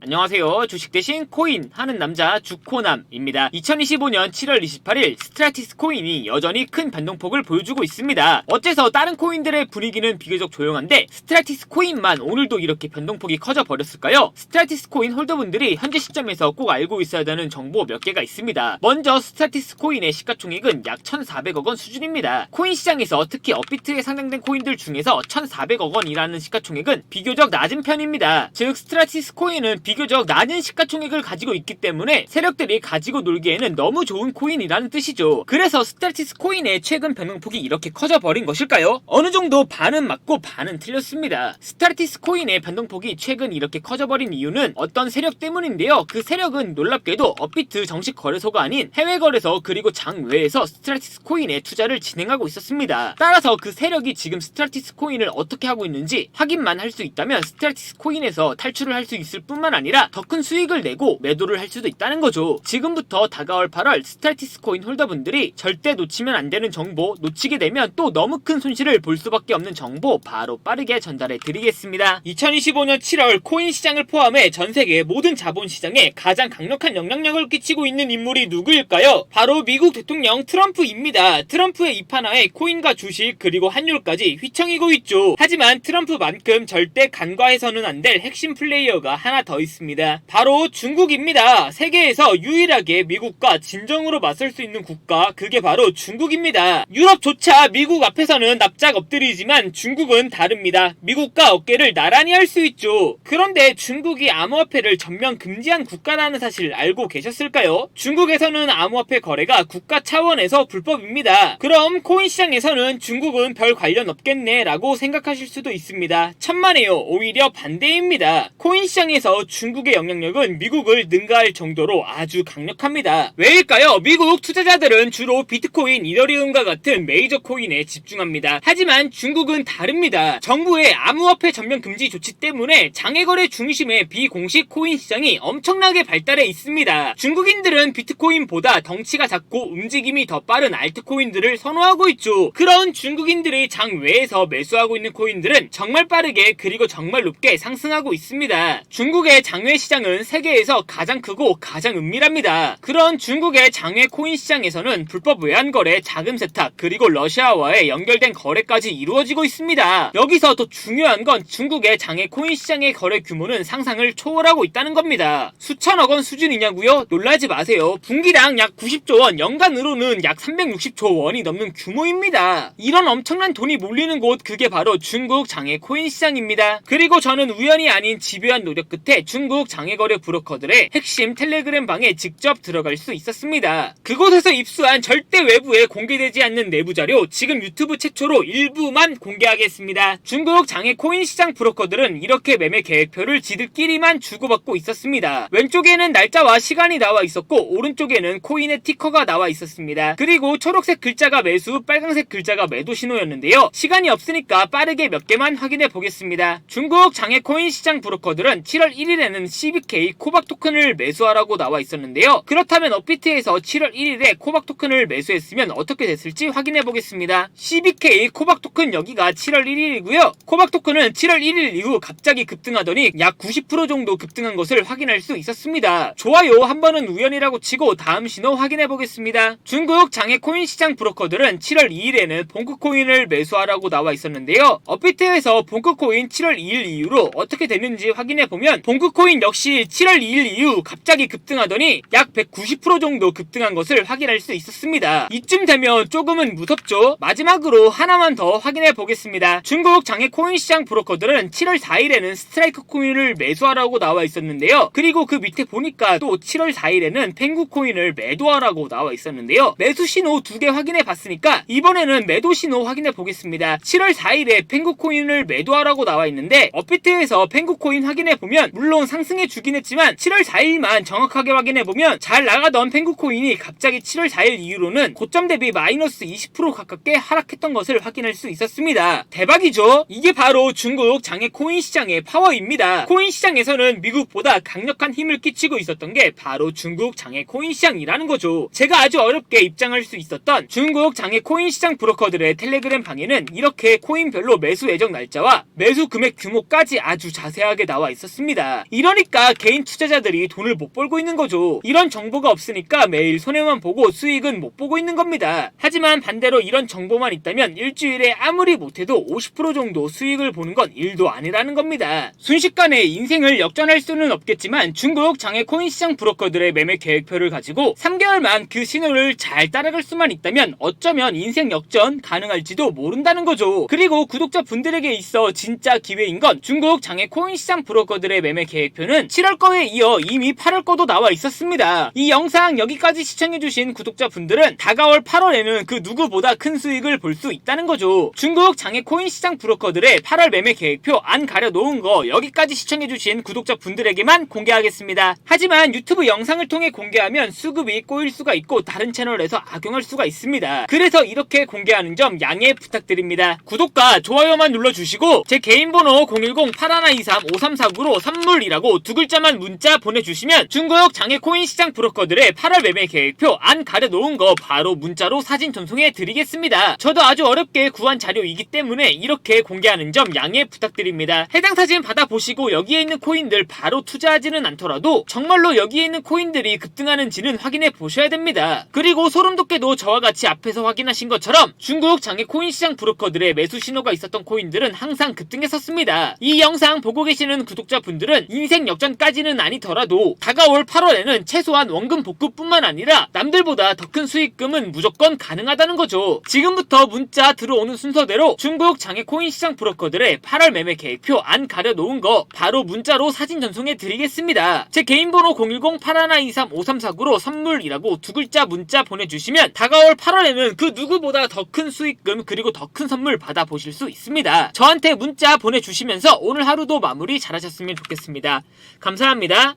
안녕하세요. 주식 대신 코인 하는 남자 주코남입니다. 2025년 7월 28일 스트라티스 코인이 여전히 큰 변동폭을 보여주고 있습니다. 어째서 다른 코인들의 분위기는 비교적 조용한데 스트라티스 코인만 오늘도 이렇게 변동폭이 커져 버렸을까요? 스트라티스 코인 홀더분들이 현재 시점에서 꼭 알고 있어야 되는 정보 몇 개가 있습니다. 먼저 스트라티스 코인의 시가총액은 약 1,400억 원 수준입니다. 코인 시장에서 특히 업비트에 상장된 코인들 중에서 1,400억 원이라는 시가총액은 비교적 낮은 편입니다. 즉 스트라티스 코인은 비교적 낮은 시가총액을 가지고 있기 때문에 세력들이 가지고 놀기에는 너무 좋은 코인이라는 뜻이죠. 그래서 스트라티스 코인의 최근 변동폭이 이렇게 커져버린 것일까요? 어느 정도 반은 맞고 반은 틀렸습니다. 스트라티스 코인의 변동폭이 최근 이렇게 커져버린 이유는 어떤 세력 때문인데요. 그 세력은 놀랍게도 업비트 정식 거래소가 아닌 해외 거래소 그리고 장외에서 스트라티스 코인에 투자를 진행하고 있었습니다. 따라서 그 세력이 지금 스트라티스 코인을 어떻게 하고 있는지 확인만 할 수 있다면 스트라티스 코인에서 탈출을 할 수 있을 뿐만 아니라 더 큰 수익을 내고 매도를 할 수도 있다는 거죠. 지금부터 다가올 8월 스트라티스 코인 홀더분들이 절대 놓치면 안 되는 정보, 놓치게 되면 또 너무 큰 손실을 볼 수밖에 없는 정보 바로 빠르게 전달해 드리겠습니다. 2025년 7월 코인 시장을 포함해 전 세계 모든 자본 시장에 가장 강력한 영향력을 끼치고 있는 인물이 누구일까요? 바로 미국 대통령 트럼프입니다. 트럼프의 입하나에 코인과 주식 그리고 환율까지 휘청이고 있죠. 하지만 트럼프만큼 절대 간과해서는 안 될 핵심 플레이어가 하나 더 있습니다. 바로 중국입니다. 세계에서 유일하게 미국과 진정으로 맞설 수 있는 국가, 그게 바로 중국입니다. 유럽조차 미국 앞에서는 납작 엎드리지만 중국은 다릅니다. 미국과 어깨를 나란히 할 수 있죠. 그런데 중국이 암호화폐를 전면 금지한 국가라는 사실 알고 계셨을까요? 중국에서는 암호화폐 거래가 국가 차원에서 불법입니다. 그럼 코인 시장에서는 중국은 별 관련 없겠네 라고 생각하실 수도 있습니다. 천만에요. 오히려 반대입니다. 코인 시장에서 중국의 영향력은 미국을 능가할 정도로 아주 강력합니다. 왜일까요? 미국 투자자들은 주로 비트코인, 이더리움과 같은 메이저 코인에 집중합니다. 하지만 중국은 다릅니다. 정부의 암호화폐 전면 금지 조치 때문에 장외거래 중심의 비공식 코인 시장이 엄청나게 발달해 있습니다. 중국인들은 비트코인보다 덩치가 작고 움직임이 더 빠른 알트코인들을 선호하고 있죠. 그런 중국인들이 장외에서 매수하고 있는 코인들은 정말 빠르게 그리고 정말 높게 상승하고 있습니다. 중국의 장외 시장은 세계에서 가장 크고 가장 은밀합니다. 그런 중국의 장외 코인 시장에서는 불법 외환거래, 자금 세탁, 그리고 러시아와의 연결된 거래까지 이루어지고 있습니다. 여기서 더 중요한 건 중국의 장외 코인 시장의 거래 규모는 상상을 초월하고 있다는 겁니다. 수천억 원 수준이냐고요? 놀라지 마세요. 분기당 약 90조 원, 연간으로는 약 360조 원이 넘는 규모입니다. 이런 엄청난 돈이 몰리는 곳, 그게 바로 중국 장외 코인 시장입니다. 그리고 저는 우연이 아닌 집요한 노력 끝에 중국 장외거래 브로커들의 핵심 텔레그램 방에 직접 들어갈 수 있었습니다. 그곳에서 입수한 절대 외부에 공개되지 않는 내부 자료, 지금 유튜브 최초로 일부만 공개하겠습니다. 중국 장외 코인 시장 브로커들은 이렇게 매매 계획표를 지들끼리만 주고받고 있었습니다. 왼쪽에는 날짜와 시간이 나와 있었고 오른쪽에는 코인의 티커가 나와 있었습니다. 그리고 초록색 글자가 매수, 빨간색 글자가 매도 신호였는데요. 시간이 없으니까 빠르게 몇 개만 확인해 보겠습니다. 중국 장외 코인 시장 브로커들은 7월 1일에는 CBK 코박 토큰을 매수하라고 나와 있었는데요. 그렇다면 업비트에서 7월 1일에 코박 토큰을 매수했으면 어떻게 됐을지 확인해 보겠습니다. CBK 코박 토큰 여기가 7월 1일이고요. 코박 토큰은 7월 1일 이후 갑자기 급등하더니 약 90% 정도 급등한 것을 확인할 수 있었습니다. 좋아요. 한 번은 우연이라고 치고 다음 신호 확인해 보겠습니다. 중국 장외 코인 시장 브로커들은 7월 2일에는 봉크코인을 매수하라고 나와 있었는데요. 업비트에서 봉크코인 7월 2일 이후로 어떻게 됐는지 확인해 보면 봉크코인 역시 7월 2일 이후 갑자기 급등하더니 약 190% 정도 급등한 것을 확인할 수 있었습니다. 이쯤 되면 조금은 무섭죠? 마지막으로 하나만 더 확인해 보겠습니다. 중국 장외 코인 시장 브로커들은 7월 4일에는 스트라이크 코인을 매수하라고 나와 있었는데요. 그리고 그 밑에 보니까 또 7월 4일에는 펭구 코인을 매도하라고 나와 있었는데요. 매수 신호 2개 확인해 봤으니까 이번에는 매도 신호 확인해 보겠습니다. 7월 4일에 펭구 코인을 매도하라고 나와 있는데 업비트에서 펭구 코인 확인해 보면 물론 상승해 주긴 했지만 7월 4일만 정확하게 확인해 보면 잘 나가던 펭구 코인이 갑자기 7월 4일 이후로는 고점 대비 마이너스 20% 가깝게 하락했던 것을 확인할 수 있었습니다. 대박이죠? 이게 바로 중국 장외 코인 시장의 파워입니다. 코인 시장에서는 미국보다 강력한 힘을 끼치고 있었던 게 바로 중국 장외 코인 시장이라는 거죠. 제가 아주 어렵게 입장할 수 있었던 중국 장외 코인 시장 브로커들의 텔레그램 방에는 이렇게 코인별로 매수 예정 날짜와 매수 금액 규모까지 아주 자세하게 나와 있었습니다. 이러니까 개인 투자자들이 돈을 못 벌고 있는 거죠. 이런 정보가 없으니까 매일 손해만 보고 수익은 못 보고 있는 겁니다. 하지만 반대로 이런 정보만 있다면 일주일에 아무리 못해도 50% 정도 수익을 보는 건 일도 아니라는 겁니다. 순식간에 인생을 역전할 수는 없겠지만 중국 장외 코인 시장 브로커들의 매매 계획표를 가지고 3개월만 그 신호를 잘 따라갈 수만 있다면 어쩌면 인생 역전 가능할지도 모른다는 거죠. 그리고 구독자분들에게 있어 진짜 기회인 건 중국 장외 코인 시장 브로커들의 매매 계획표는 7월 거에 이어 이미 8월 거도 나와 있었습니다. 이 영상 여기까지 시청해주신 구독자분들은 다가올 8월에는 그 누구보다 큰 수익을 볼 수 있다는 거죠. 중국 장외 코인 시장 브로커들의 8월 매매 계획표 안 가려놓은 거 여기까지 시청해주신 구독자분들에게만 공개하겠습니다. 하지만 유튜브 영상을 통해 공개하면 수급이 꼬일 수가 있고 다른 채널에서 악용할 수가 있습니다. 그래서 이렇게 공개하는 점 양해 부탁드립니다. 구독과 좋아요만 눌러주시고 제 개인 번호 010-8123-5349로 선물이라고 두 글자만 문자 보내주시면 중국 장외 코인 시장 브로커들의 8월 매매 계획표 안 가려놓은 거 바로 문자로 사진 전송해 드리겠습니다. 저도 아주 어렵게 구한 자료이기 때문에 이렇게 공개하는 점 양해 부탁드립니다. 해당 사진 받아보시고 여기에 있는 코인들 바로 투자하지는 않더라도 정말로 여기에 있는 코인들이 급등하는지는 확인해 보셔야 됩니다. 그리고 소름돋게도 저와 같이 앞에서 확인하신 것처럼 중국 장외 코인 시장 브로커들의 매수 신호가 있었던 코인들은 항상 급등했었습니다. 이 영상 보고 계시는 구독자분들은 인생 역전까지는 아니더라도 다가올 8월에는 최소한 원금 복구뿐만 아니라 남들보다 더 큰 수익금은 무조건 가능하다는 거죠. 지금부터 문자 들어오는 순서대로 중국 장외 코인 시장 브로커들의 8월 매매 계획표 안 가려놓은 거 바로 문자로 사진 전송해 드리겠습니다. 제 개인 번호 010-8123-5349로 선물이라고 두 글자 문자 보내주시면 다가올 8월에는 그 누구보다 더 큰 수익금 그리고 더 큰 선물 받아보실 수 있습니다. 저한테 문자 보내주시면서 오늘 하루도 마무리 잘하셨으면 좋겠습니다. 감사합니다.